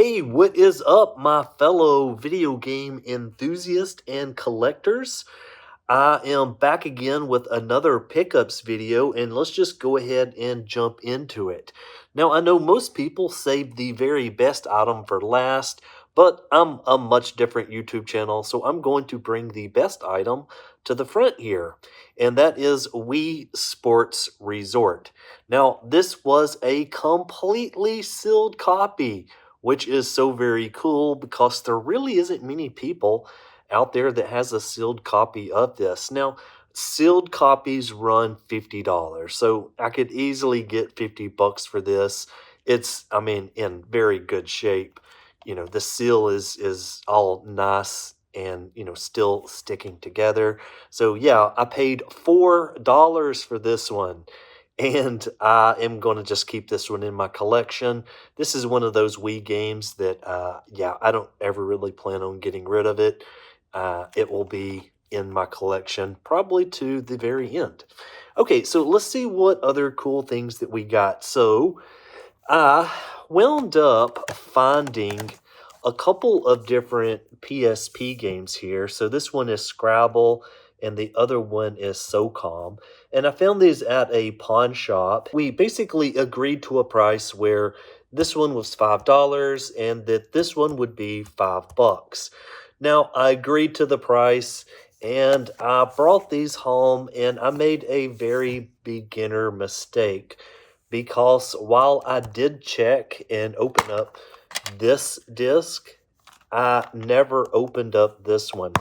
Hey, what is up, my fellow video game enthusiasts and collectors? I am back again with another pickups video, and let's just go ahead and jump into it. Now, I know most people save the very best item for last, but I'm a much different YouTube channel, so I'm going to bring the best item to the front here, and that is Wii Sports Resort. Now, this was a completely sealed copy, which is so very cool because there really isn't many people out there that has a sealed copy of this. Now, sealed copies run $50, so I could easily get $50 for this. It's, I mean, in very good shape. You know, the seal is all nice and, you know, still sticking together. So yeah, I paid $4 for this one. And I am going to just keep this one in my collection. This is one of those Wii games that, yeah, I don't ever really plan on getting rid of it. It will be in my collection probably to the very end. Okay, so let's see what other cool things that we got. So I wound up finding a couple of different PSP games here. So this one is Scrabble and the other one is SOCOM. And I found these at a pawn shop. We basically agreed to a price where this one was $5 and that this one would be $5. Now, I agreed to the price and I brought these home and I made a very beginner mistake because while I did check and open up this disc, I never opened up this one,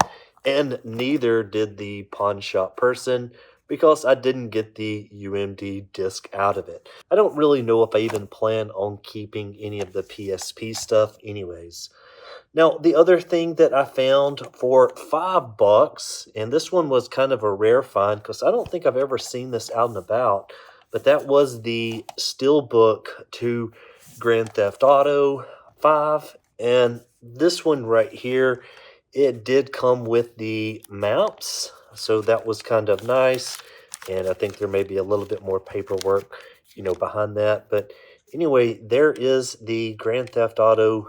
and neither did the pawn shop person because I didn't get the UMD disc out of it. I don't really know if I even plan on keeping any of the PSP stuff anyways. Now, the other thing that I found for $5, and this one was kind of a rare find because I don't think I've ever seen this out and about, but that was the Steelbook to Grand Theft Auto 5. And this one right here, it did come with the maps, so that was kind of nice. And I think there may be a little bit more paperwork, you know, behind that. But anyway, there is the Grand Theft Auto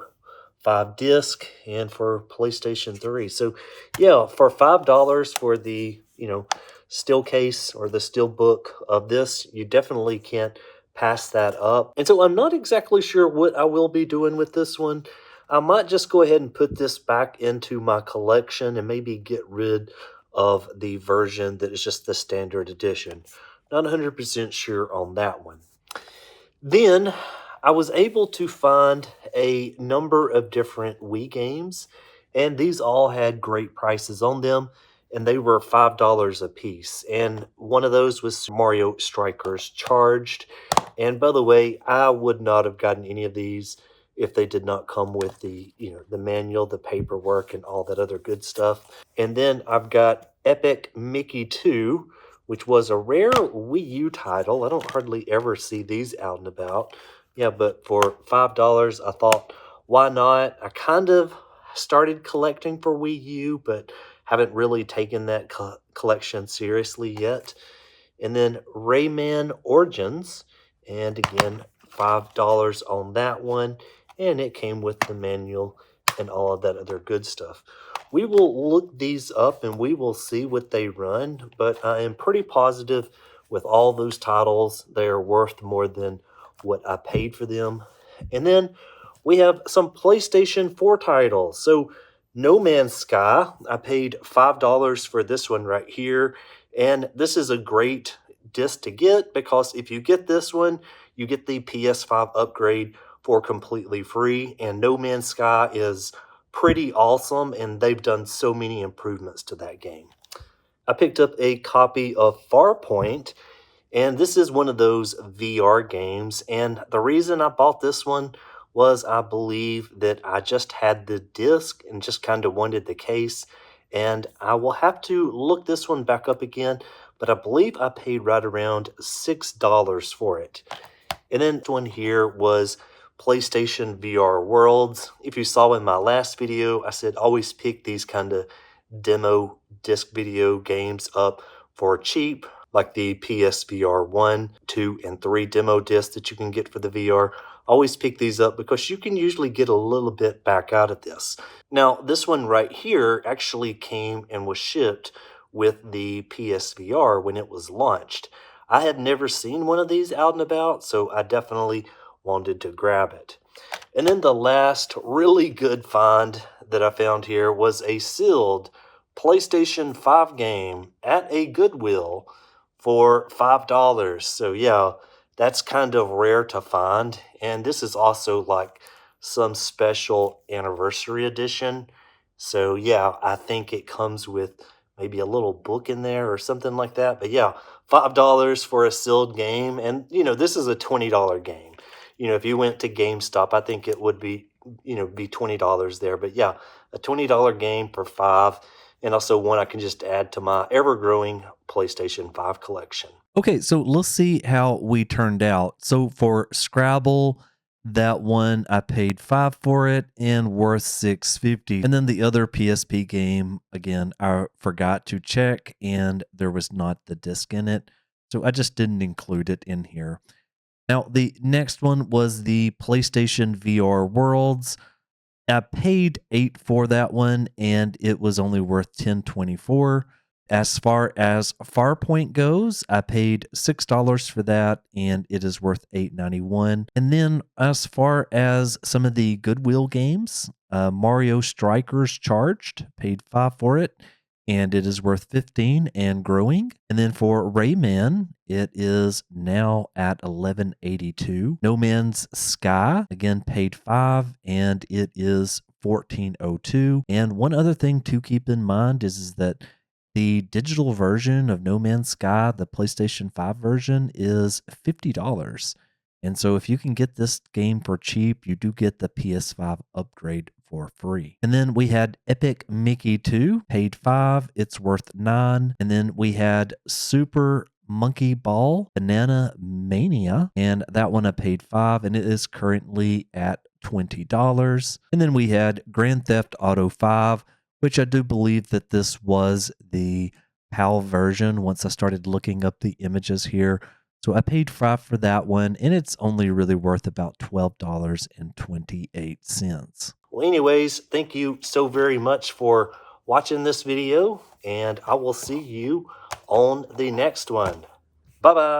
5 disc and for PlayStation 3. So yeah, for $5 for the, you know, steel case or the steel book of this, you definitely can't pass that up. And so I'm not exactly sure what I will be doing with this one. I might just go ahead and put this back into my collection and maybe get rid of the version that is just the standard edition. Not 100% sure on that one. Then I was able to find a number of different Wii games, and these all had great prices on them, and they were $5 a piece. And one of those was Mario Strikers Charged. And by the way, I would not have gotten any of these if they did not come with the, you know, the manual, the paperwork, and all that other good stuff. And then I've got Epic Mickey 2, which was a rare Wii U title. I don't hardly ever see these out and about. Yeah, but for $5, I thought, why not? I kind of started collecting for Wii U, but haven't really taken that collection seriously yet. And then Rayman Origins, and again, $5 on that one. And it came with the manual and all of that other good stuff. We will look these up and we will see what they run, but I am pretty positive with all those titles, they are worth more than what I paid for them. And then we have some PlayStation 4 titles. So No Man's Sky, I paid $5 for this one right here. And this is a great disc to get because if you get this one, you get the PS5 upgrade for completely free. And No Man's Sky is pretty awesome, and they've done so many improvements to that game. I picked up a copy of Farpoint, and this is one of those VR games. And the reason I bought this one was I believe that I just had the disc and just kind of wanted the case. And I will have to look this one back up again, but I believe I paid right around $6 for it. And then this one here was PlayStation VR Worlds. If you saw in my last video, I said always pick these kind of demo disc video games up for cheap, like the PSVR 1, 2, and 3 demo discs that you can get for the VR. always pick these up because you can usually get a little bit back out of this. Now, this one right here actually came and was shipped with the PSVR when it was launched. I had never seen one of these out and about, so I definitely wanted to grab it. And then the last really good find that I found here was a sealed PlayStation 5 game at a Goodwill for $5. So yeah, that's kind of rare to find. And this is also like some special anniversary edition. So yeah, I think it comes with maybe a little book in there or something like that. But yeah, $5 for a sealed game. And this is a $20 game. If you went to GameStop, I think it would be $20 there. But yeah, a $20 game for 5, and also one I can just add to my ever-growing PlayStation 5 collection. Okay, so let's see how we turned out. So for Scrabble, that one I paid 5 for it and worth $6.50. And then the other PSP game, again, I forgot to check and there was not the disc in it. So I just didn't include it in here. Now, the next one was the PlayStation VR Worlds. I paid 8 for that one and it was only worth $10.24. As far as Farpoint goes, I paid $6 for that and it is worth $8.91. And then as far as some of the Goodwill games, Mario Strikers Charged, paid 5 for it and it is worth 15 and growing. And then for Rayman, it is now at 1182. No Man's Sky, again, paid 5 and it is 1402. And one other thing to keep in mind is that the digital version of No Man's Sky, the PlayStation 5 version, is $50. And so if you can get this game for cheap, you do get the PS5 upgrade for free. And then we had Epic Mickey 2, paid 5, it's worth 9. And then we had Super Monkey Ball Banana Mania, and that one I paid 5 and it is currently at $20. And then we had Grand Theft Auto 5, which I do believe that this was the PAL version once I started looking up the images here. So I paid 5 for that one, and it's only really worth about $12.28. Well, anyways, thank you so very much for watching this video, and I will see you on the next one. Bye-bye.